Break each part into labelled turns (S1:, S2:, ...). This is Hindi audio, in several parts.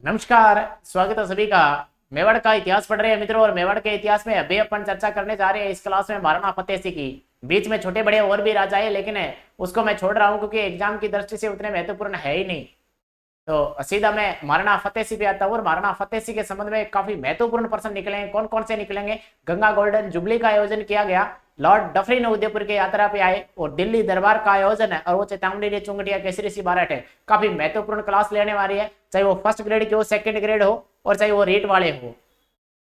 S1: नमस्कार। स्वागत है सभी का। मेवाड़ का इतिहास पढ़ रहे हैं मित्रों, और मेवाड़ के इतिहास में अभी अपन चर्चा करने जा रहे हैं इस क्लास में महाराणा फतेह सिंह की। बीच में छोटे बड़े और भी राजा है, लेकिन उसको मैं छोड़ रहा हूँ क्योंकि एग्जाम की दृष्टि से उतने महत्वपूर्ण है ही नहीं। तो सीधा मैं महाराणा फतेह सिंह पे आता हूँ। और महाराणा फतेह सिंह के संबंध में काफी महत्वपूर्ण प्रश्न निकलेंगे। कौन कौन से निकलेंगे? गंगा गोल्डन जुबली का आयोजन किया गया, लॉर्ड डफरिन उदयपुर की यात्रा पे आए, और दिल्ली दरबार का आयोजन है, और वो चेतावनी चुंगटिया केसरी सी बारट है। काफी महत्वपूर्ण क्लास लेने वाली है, चाहे वो फर्स्ट ग्रेड की हो, सेकंड ग्रेड हो, और चाहे वो रेट वाले हो।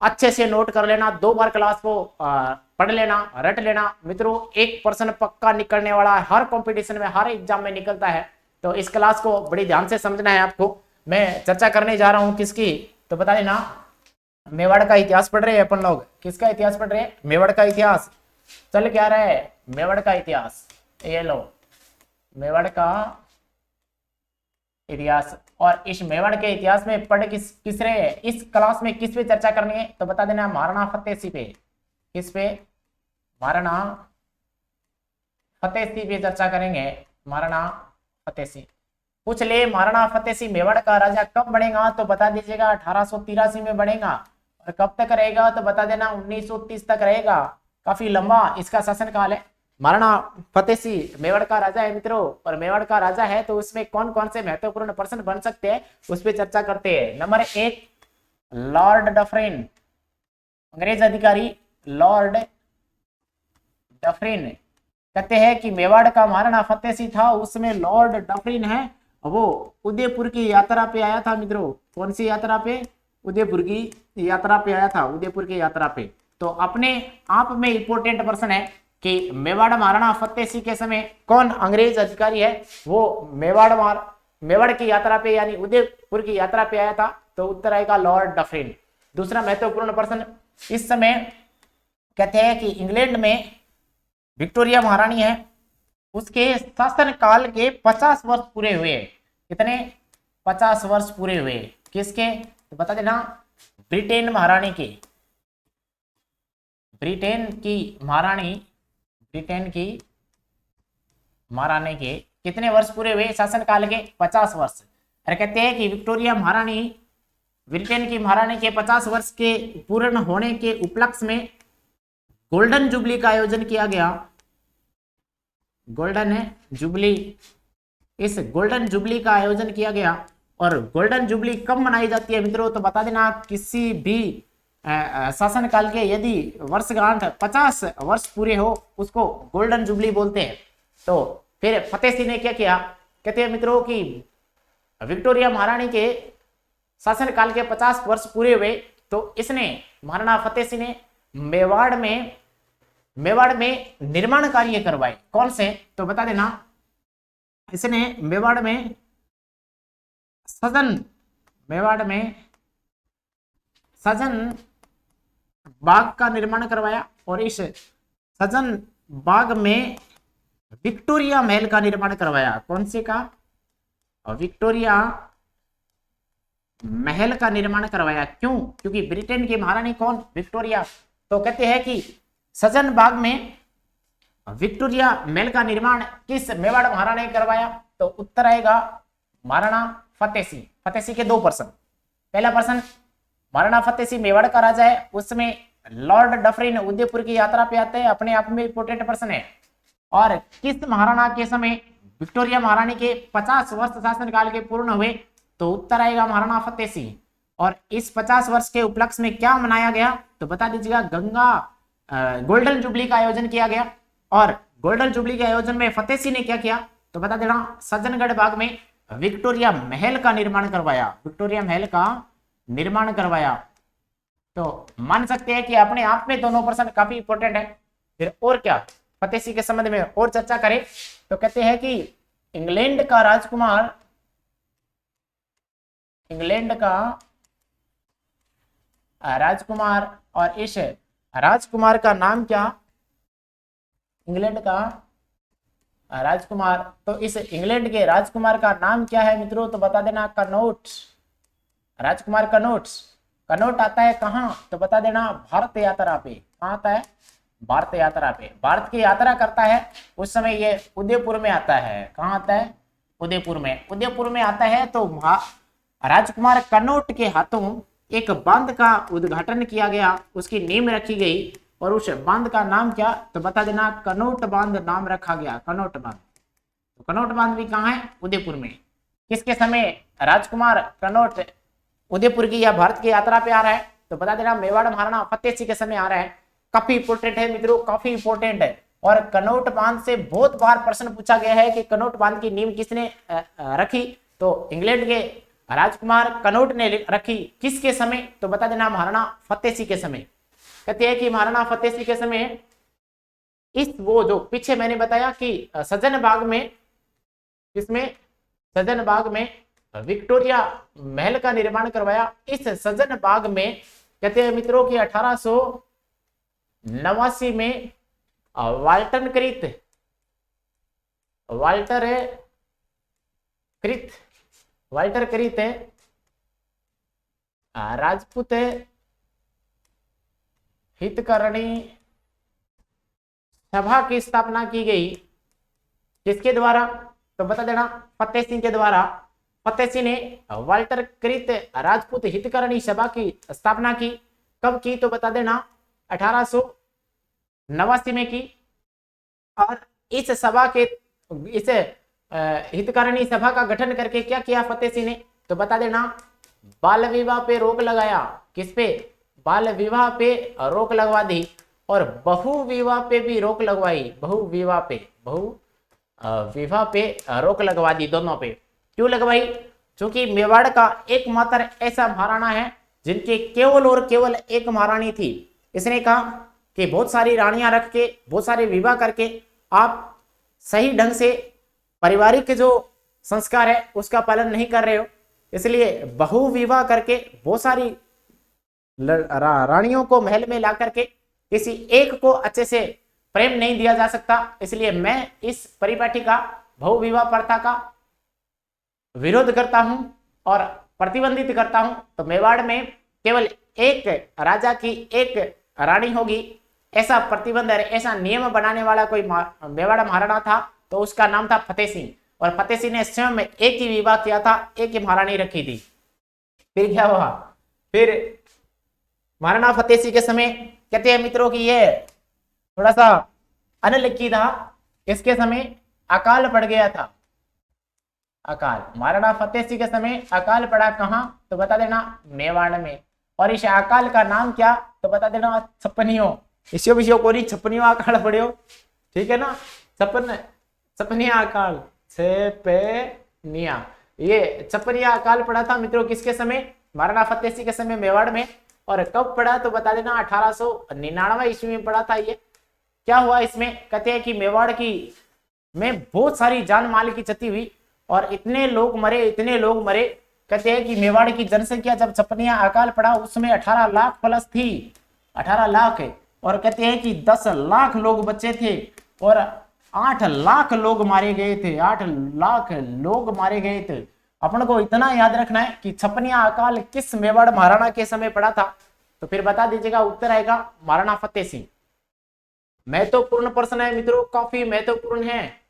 S1: अच्छे से नोट कर लेना, 2 बार क्लास को पढ़ लेना, रट लेना मित्रों। 1% पक्का निकलने वाला है, हर कंपटीशन में हर एग्जाम में निकलता है। तो इस क्लास को बड़ी ध्यान से समझना है आपको। मैं चर्चा करने जा रहा हूं किसकी, तो बता देना। मेवाड़ का इतिहास पढ़ रहे हैं अपन लोग। किसका इतिहास पढ़ रहे हैं? मेवाड़ का इतिहास। चल क्या रहा है? मेवाड़ का इतिहास। ये लो, मेवाड़ का इतिहास। और इस मेवाड़ के इतिहास में पढ़ किस रहे हैं? इस क्लास में किस पे चर्चा करनी है, तो बता देना। महाराणा फतेह सिंह पे। किस पे? महाराणा फतेह सिंह पे चर्चा करेंगे। महाराणा फतेह सिंह। पूछ ले महाराणा फतेह सिंह मेवाड़ का राजा कब बनेगा, तो बता दीजिएगा 1883 में बनेगा। और कब तक रहेगा, तो बता देना 1930 तक रहेगा। काफी लंबा इसका शासन काल है। महाराणा फतेह सिंह मेवाड़ का राजा है मित्रों, और मेवाड़ का राजा है तो उसमें कौन कौन से महत्वपूर्ण प्रश्न बन सकते हैं उस पर चर्चा करते हैं। नंबर 1, लॉर्ड डफरिन, अंग्रेज अधिकारी लॉर्ड डफरिन। कहते हैं कि मेवाड़ का महाराणा फतेह सिंह था, उसमें लॉर्ड डफरिन है, वो उदयपुर की यात्रा पे आया था मित्रों। कौन सी यात्रा पे? उदयपुर की यात्रा पे आया था, उदयपुर की यात्रा पे। तो अपने आप में इंपोर्टेंट प्रश्न है कि मेवाड़ महाराणा फतेह सिंह के समय कौन अंग्रेज अधिकारी है वो मेवाड़ की यात्रा पे यानी उदयपुर की यात्रा पे आया था, तो उत्तर आएगा लॉर्ड डफरिन। दूसरा महत्वपूर्ण प्रश्न, इस समय कहते हैं कि इंग्लैंड में विक्टोरिया महारानी है, उसके शासन काल के 50 वर्ष पूरे हुए। कितने? 50 वर्ष पूरे हुए। किसके? तो बता देना। ब्रिटेन महारानी के। ब्रिटेन की महारानी के कितने वर्ष पूरे हुए शासन काल के? 50 वर्ष। और कहते हैं कि विक्टोरिया महारानी, ब्रिटेन की महारानी के 50 वर्ष के पूर्ण होने के उपलक्ष्य में गोल्डन जुबली का आयोजन किया गया। गोल्डन जुबली, इस गोल्डन जुबली का आयोजन किया गया। और गोल्डन जुबली कब मनाई जाती है मित्रों, तो बता देना। किसी भी शासन काल के यदि वर्षगांठ 50 वर्ष पूरे हो उसको गोल्डन जुबली बोलते हैं। तो फिर फतेह सिंह ने क्या किया? कहते हैं मित्रों कि विक्टोरिया महारानी के शासन काल के 50 वर्ष पूरे हुए, तो इसने महाराणा फतेह सिंह ने मेवाड़ में निर्माण कार्य करवाए। कौन से? तो बता देना। इसने मेवाड़ में सजन बाग का निर्माण करवाया, और इस सजन बाग में विक्टोरिया महल का निर्माण करवाया। कौन से का? विक्टोरिया महल का निर्माण करवाया। क्यों? क्योंकि ब्रिटेन की महारानी कौन? विक्टोरिया। तो कहते हैं कि सजन बाग में विक्टोरिया महल का निर्माण किस मेवाड़ महाराणी ने करवाया, तो उत्तर आएगा महाराणा फतेह सिंह। फतेह सिंह के 2 प्रश्न। पहला प्रश्न, महाराणा फतेह सिंह मेवाड़ का राजा है, उसमें लॉर्ड डफरिन उदयपुर की यात्रा पे आते हैं, अपने आप में इंपोर्टेंट प्रश्न है। और किस महाराणा के समय विक्टोरिया महारानी के 50 वर्ष शासन काल के पूर्ण हुए, तो उत्तर आएगा महाराणा फतेह सिंह। और इस 50 वर्ष के उपलक्ष्य में क्या मनाया गया, तो बता दीजिएगा। गोल्डन जुबली का आयोजन किया गया। और गोल्डन जुबली के आयोजन में फतेह सिंह ने क्या किया, तो बता देना। सज्जनगढ़ बाग में विक्टोरिया महल का निर्माण करवाया। विक्टोरिया महल का निर्माण करवाया। तो मान सकते हैं कि अपने आप में दोनों प्रश्न काफी इंपोर्टेंट है। फिर और क्या फतेह सिंह के संबंध में और चर्चा करें, तो कहते हैं कि इंग्लैंड का राजकुमार, और इस राजकुमार का नाम क्या? इंग्लैंड का राजकुमार। तो इस इंग्लैंड के राजकुमार का नाम क्या है मित्रों, तो बता देना। कनौट। राजकुमार कनौट आता है कहाँ, तो बता देना। भारत यात्रा पे। कहाँ आता है? भारत यात्रा पे। भारत की यात्रा करता है उस समय ये उदयपुर में आता है। कहाँ आता है? उदयपुर में आता है। तो राजकुमार कनौट के हाथों एक बांध का उद्घाटन किया गया, उसकी नींव रखी गई, और उस बांध का नाम क्या, तो बता देना कनौट बांध नाम रखा गया, कनौट बांध। तो कनौट बांध भी कहाँ है, उदयपुर में। किसके समय राजकुमार कनौट उदयपुर की या भारत की यात्रा पे आ रहा है, तो बता देना मेवाड़ महाराणा फतेह सिंह के समय आ रहा है। काफी इंपोर्टेंट है मित्रों, काफी इंपोर्टेंट है। और कनौट बांध से बहुत बार प्रश्न पूछा गया है कि कनौट बांध की नींव किसने रखी, तो इंग्लैंड के राजकुमार कनौट ने रखी। किसके समय, तो बता देना महाराणा फतेह सिंह के समय। कहते हैं कि महाराणा फतेह सिंह के समय इस वो जो पीछे मैंने बताया कि सज्जन बाग में, किसमें, सज्जन बाग में विक्टोरिया महल का निर्माण करवाया। इस सज्जन बाग में कहते हैं मित्रों कि 1889 में वाल्टर क्रित राजपूत हितकरणी सभा की स्थापना की गई। किसके द्वारा, तो बता देना फतेह सिंह के द्वारा। फतेह सिंह ने वाल्टर कृत राजपूत हितकरणी सभा की स्थापना की। कब की, तो बता देना 1889 में की। और इस सभा के, इस हितकरणी सभा का गठन करके क्या किया फतेह सिंह ने, तो बता देना बाल विवाह पे रोक लगाया। किस पे, बाल विवाह पे रोक लगवा दी, और बहु विवाह पे भी रोक लगवाई। बहु विवाह पे रोक लगवा दी, दोनों पे। क्यों लगवाई, क्योंकि मेवाड़ का एकमात्र ऐसा महाराणा है जिनके केवल और केवल एक महारानी थी। इसने कहा कि बहुत सारी रानियां रख के, बहुत सारे विवाह करके आप सही ढंग से पारिवारिक जो संस्कार है उसका पालन नहीं कर रहे हो, इसलिए बहु विवाह करके बहुत सारी रानियों को महल में ला करके किसी एक को अच्छे से प्रेम नहीं दिया जा सकता, इसलिए मैं इस परिपाटी का, बहु विवाह प्रथा का विरोध करता हूं और प्रतिबंधित करता हूं। तो मेवाड़ में केवल एक राजा की एक रानी होगी, ऐसा प्रतिबंध, ऐसा नियम बनाने वाला कोई मेवाड़ महाराणा था, तो उसका नाम था फतेह सिंह। और फतेह सिंह ने स्वयं में एक ही विवाह किया था, एक ही महारानी रखी थी। फिर क्या हुआ, फिर महाराणा फतेह सिंह के समय कहते हैं मित्रों कि ये थोड़ा सा अनलक्की था। इसके समय अकाल पड़ गया था, अकाल। महाराणा फतेह सिंह के समय अकाल पड़ा कहां, तो बता देना मेवाड़ में। और इस अकाल का नाम क्या, तो बता देना छप्पनियों। इसी विषय को नहीं, छप्पनियों अकाल पड़े हो, ठीक है ना। छप्पनिया अकाल, छेपेनिया, ये छप्पनिया अकाल पड़ा था मित्रों। किसके समय, महाराणा फतेह सिंह के समय मेवाड़ में। और कब पड़ा, तो बता देना 1899 ईस्वी में पड़ा था ये। क्या हुआ इसमें, कहते हैं कि मेवाड़ की में बहुत सारी जान माल की क्षति हुई और इतने लोग मरे, इतने लोग मरे। कहते हैं कि मेवाड़ की जनसंख्या जब छप्पनिया अकाल पड़ा उसमें 18 लाख प्लस थी, 18 लाख। और कहते हैं कि 10 लाख लोग बचे थे और 8 लाख लोग मारे गए थे, 8 लाख लोग मारे गए थे। अपन को इतना याद रखना है कि छप्पनिया अकाल किस मेवाड़ महाराणा के समय पड़ा था, तो फिर बता दीजिएगा। उत्तर आएगा महाराणा फतेह सिंह। महत्वपूर्ण प्रश्न है मित्रों, काफी महत्वपूर्ण है।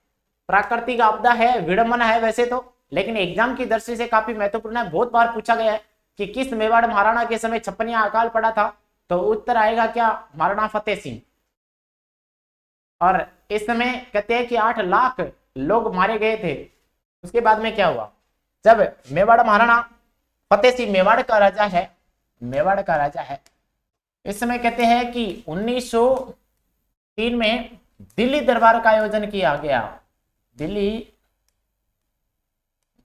S1: प्राकृतिक आपदा है, विडंबना है वैसे तो, लेकिन एग्जाम की दृष्टि से काफी महत्वपूर्ण है। बहुत बार पूछा गया है कि किस मेवाड़ महाराणा के समय छप्पनिया अकाल पड़ा था, तो उत्तर आएगा क्या, महाराणा फतेह सिंह। और इस समय कहते हैं कि 8 लाख लोग मारे गए थे। उसके बाद में क्या हुआ, जब मेवाड़ महाराणा फतेह सिंह मेवाड़ का राजा है, मेवाड़ का राजा है, इस समय कहते हैं कि 1903 में दिल्ली दरबार का आयोजन किया गया। दिल्ली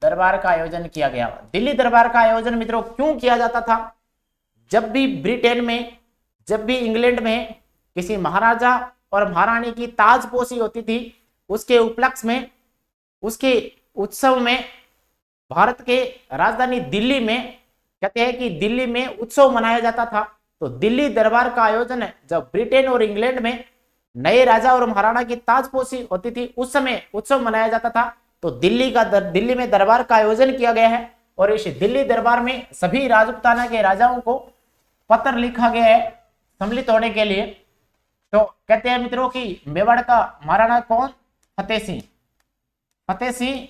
S1: दरबार का आयोजन किया गया। दिल्ली दरबार का आयोजन मित्रों क्यों किया जाता था, जब भी ब्रिटेन में, जब भी इंग्लैंड में किसी महाराजा और महारानी की ताजपोशी होती थी, उसके उपलक्ष्य में, उसके उत्सव में, भारत के राजधानी दिल्ली में कहते हैं कि दिल्ली में उत्सव मनाया जाता था। तो दिल्ली दरबार का आयोजन जब ब्रिटेन और इंग्लैंड में नए राजा और महाराणा की ताजपोशी होती थी, उस समय उत्सव मनाया जाता था। तो दिल्ली में दरबार का आयोजन किया गया है। और इस दिल्ली दरबार में सभी राजपूताना के राजाओं को पत्र लिखा गया है सम्मिलित होने के लिए। तो कहते हैं मित्रों कि मेवाड़ का महाराणा कौन, फतेह सिंह। फतेह सिंह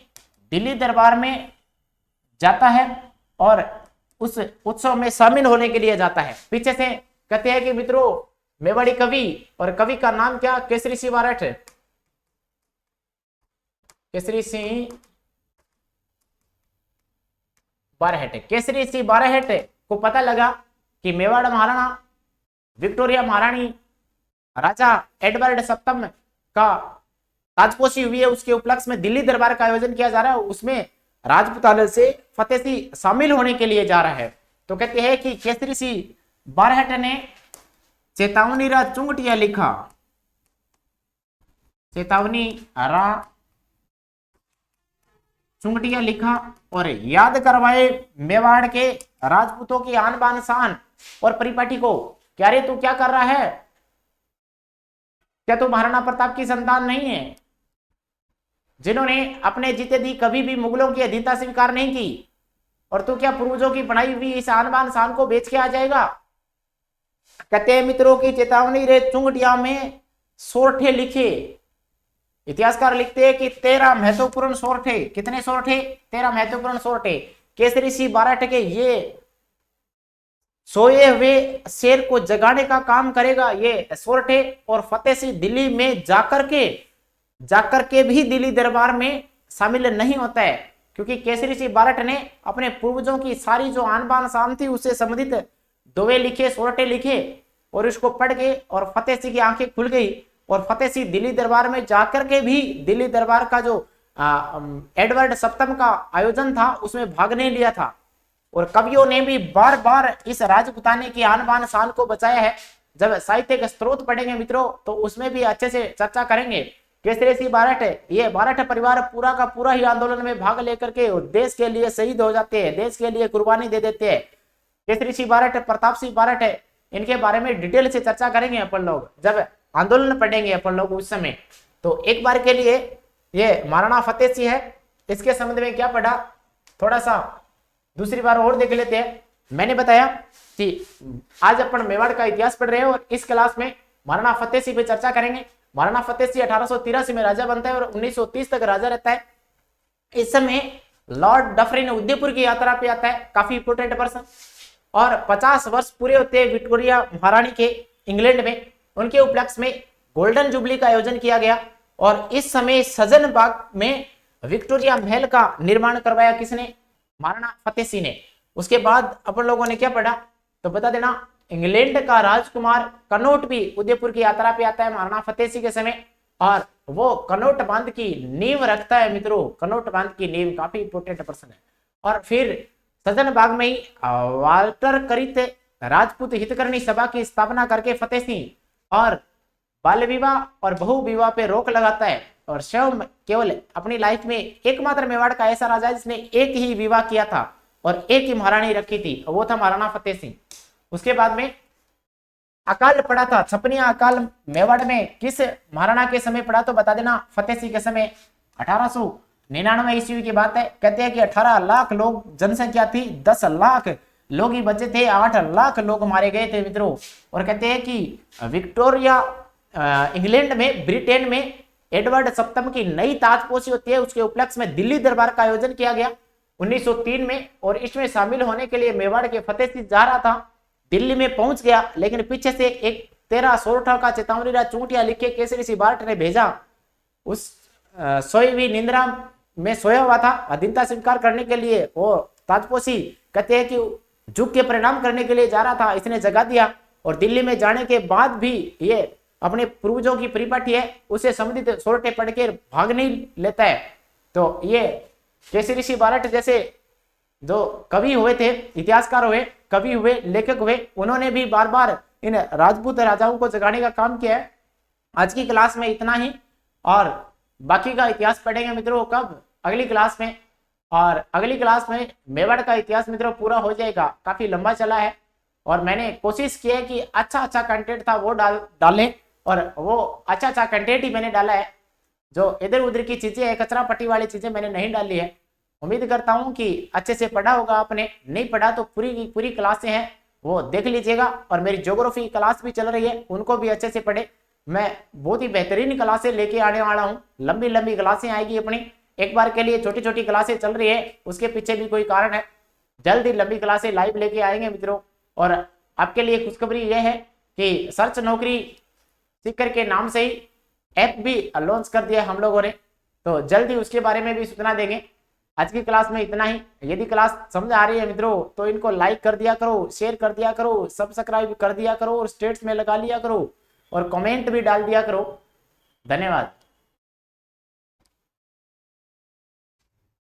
S1: दिल्ली दरबार में जाता है और उस उत्सव में शामिल होने के लिए जाता है। पीछे से कहते हैं कि मित्रों मेवाड़ी कवि, और कवि का नाम क्या, केसरी सिंह बारठ। केसरी सिंह बारहट। केसरी सिंह बारहट को पता लगा कि मेवाड़ महाराणा विक्टोरिया महारानी राजा एडवर्ड सप्तम का राजपोशी हुई है, उसके उपलक्ष्य में दिल्ली दरबार का आयोजन किया जा रहा है, उसमें राजपुताना से फतेह सिंह शामिल होने के लिए जा रहा है। तो कहते हैं कि केसरी सिंह बारहट ने चेतावनी रा चुंगटिया लिखा, चेतावनी रा चुंगटिया लिखा और याद करवाए मेवाड़ के राजपूतों की आन बान शान और परिपाटी को। क्या रे तू क्या कर रहा है, क्या तू महाराणा प्रताप की संतान नहीं है, जिन्होंने अपने जीते दी कभी भी मुगलों की अधीनता स्वीकार नहीं की, और तू क्या पूर्वजों की बनाई हुई इस आन बान शान को बेच के आ जाएगा। कहते हैं मित्रों की चेतावनी रे चुंगटिया में सोरठे लिखे। इतिहासकार लिखते हैं कि 13 महत्वपूर्ण सोरठे। कितने सोरठे, 13 महत्वपूर्ण सोरठे। केसरी सिंह बारहट के ये सोए हुए शेर को जगाने का काम करेगा ये सोरठे, और फतेह सिंह दिल्ली में जाकर के भी दिल्ली दरबार में शामिल नहीं होता है, क्योंकि केसरी सिंह बारहट ने अपने पूर्वजों की सारी जो आन बान शान थी उससे संबंधित दोवे लिखे, सोरठे लिखे, और उसको पढ़ के और फतेह सिंह की आंखें खुल गई, और फतेह सिंह दिल्ली दरबार में जाकर के भी दिल्ली दरबार का जो एडवर्ड सप्तम का आयोजन था उसमें भाग नहीं लिया था। और कवियों ने भी बार बार इस राजपुताने की आन बान शान को बचाया है। जब साहित्य के स्रोत पढ़ेंगे मित्रों तो उसमें भी अच्छे से चर्चा करेंगे। केसरी सिंह बारहट, ये बारहट परिवार पूरा का पूरा ही आंदोलन में भाग लेकर के देश के लिए शहीद हो जाते हैं, देश के लिए कुर्बानी दे देते हैं। केसरी सिंह बारहट, प्रताप सिंह बारहट, इनके बारे में डिटेल से चर्चा करेंगे अपन लोग जब आंदोलन पढ़ेंगे अपन लोग उस समय। तो एक बार के लिए ये महाराणा फतेह सिंह है, इसके संबंध में क्या पढ़ा थोड़ा सा दूसरी बार और देख लेते हैं। मैंने बताया कि आज अपन मेवाड़ का इतिहास पढ़ रहे हैं और इस क्लास में महाराणा फतेह सिंह पे चर्चा करेंगे। महाराणा फतेह सिंह 1883 में राजा बनता है और 1930 तक राजा रहता है। इस समय लॉर्ड डफरिन उदयपुर की यात्रा पे आता है, काफी इंपोर्टेंट पर्सन, और 50 वर्ष पूरे होते हैं विक्टोरिया महारानी के इंग्लैंड में। उनके उपलक्ष्य में गोल्डन जुबली का आयोजन किया गया, और इस समय सजन बाग में विक्टोरिया महल का निर्माण करवाया किसने, महाराणा फतेह सिंह ने। उसके बाद अपन लोगों ने क्या पढ़ा तो बता देना। इंग्लैंड का राजकुमार कनौट भी उदयपुर की यात्रा पे आता है महाराणा फतेह सिंह के समय, और वो कनौट बांध की नींव रखता है मित्रों। कनौट बांध की नींव काफी इंपोर्टेंट पर्सन है। और फिर सजन बाग में ही वाल्टर करित राजपूत हितकर्णी सभा की स्थापना करके फतेह सिंह और बाल विवाह और बहु विवाह पे रोक लगाता है, और शव केवल अपनी लाइफ में एकमात्र मेवाड़ का ऐसा राजा जिसने एक ही विवाह किया था और एक ही महारानी रखी थी, वो था महाराणा फतेह सिंह। उसके बाद में अकाल पड़ा था, छपनिया अकाल मेवाड़ में किस महाराणा के समय पड़ा तो बता देना, फतेह सिंह के समय। 1899 ईस्वी की बात है। कहते हैं कि 18 लाख लोग जनसंख्या थी, 10 लाख लोग ही बचे थे, 8 लाख लोग मारे गए थे मित्रों। और कहते हैं कि विक्टोरिया इंग्लैंड में, ब्रिटेन में एडवर्ड सप्तम की नई ताजपोशी होती है, उसके उपलक्ष्य में दिल्ली दरबार का आयोजन किया गया 1903 में, और इसमें शामिल होने के लिए मेवाड़ के फतेह सिंह जा रहा था, दिल्ली में पहुंच गया, लेकिन पीछे से एक 13 सोरठा का चेतावनी रा चूंटिया लिख के केसरी सिंह बारहट ने भेजा। उस सोई हुई निंद्रा में सोया हुआ था, अधीनता स्वीकार करने के लिए वो ताजपोशी कहते हैं कि झुक के परिणाम करने के लिए जा रहा था, इसने जगा दिया। और दिल्ली में जाने के बाद भी ये अपने पूर्वजों की परिपाटी है उसे संबंधित सोरठे पढ़ के भाग नहीं लेता है। तो ये केसरी सिंह बारहट जैसे जो कवि हुए थे, इतिहासकार हुए, कवि हुए, लेखक हुए, उन्होंने भी बार बार इन राजपूत राजाओं को जगाने का काम किया है। आज की क्लास में इतना ही, और बाकी का इतिहास पढ़ेंगे मित्रों कब, अगली क्लास में। और अगली क्लास में मेवाड़ का इतिहास मित्रों पूरा हो जाएगा, काफी लंबा चला है, और मैंने कोशिश की है कि अच्छा कंटेंट था वो डालें, और वो अच्छा कंटेंट ही मैंने डाला है। जो इधर उधर की चीजें है, कचरा पट्टी वाली चीजें मैंने नहीं डाली है। उम्मीद करता हूं कि अच्छे से पढ़ा होगा आपने, नहीं पढ़ा तो पूरी क्लासें हैं वो देख लीजिएगा। और मेरी ज्योग्राफी क्लास भी चल रही है, उनको भी अच्छे से पढ़े। मैं बहुत ही बेहतरीन क्लासें लेके आने वाला हूँ, लंबी क्लासें आएगी अपनी। एक बार के लिए छोटी क्लासें चल रही है, उसके पीछे भी कोई कारण है। जल्द ही लंबी क्लासें लाइव लेके आएंगे मित्रों। और आपके लिए खुशखबरी यह है कि सर्च नौकरी सीकर के नाम से ही ऐप भी लॉन्च कर दिया हम लोगों ने, तो जल्द ही उसके बारे में भी सूचना देंगे। आज की क्लास में इतना ही। यदि क्लास समझ आ रही है मित्रों तो इनको लाइक कर दिया करो, शेयर कर दिया करो, सब्सक्राइब कर दिया करो और स्टेटस में लगा लिया करो और कमेंट भी डाल दिया करो। धन्यवाद।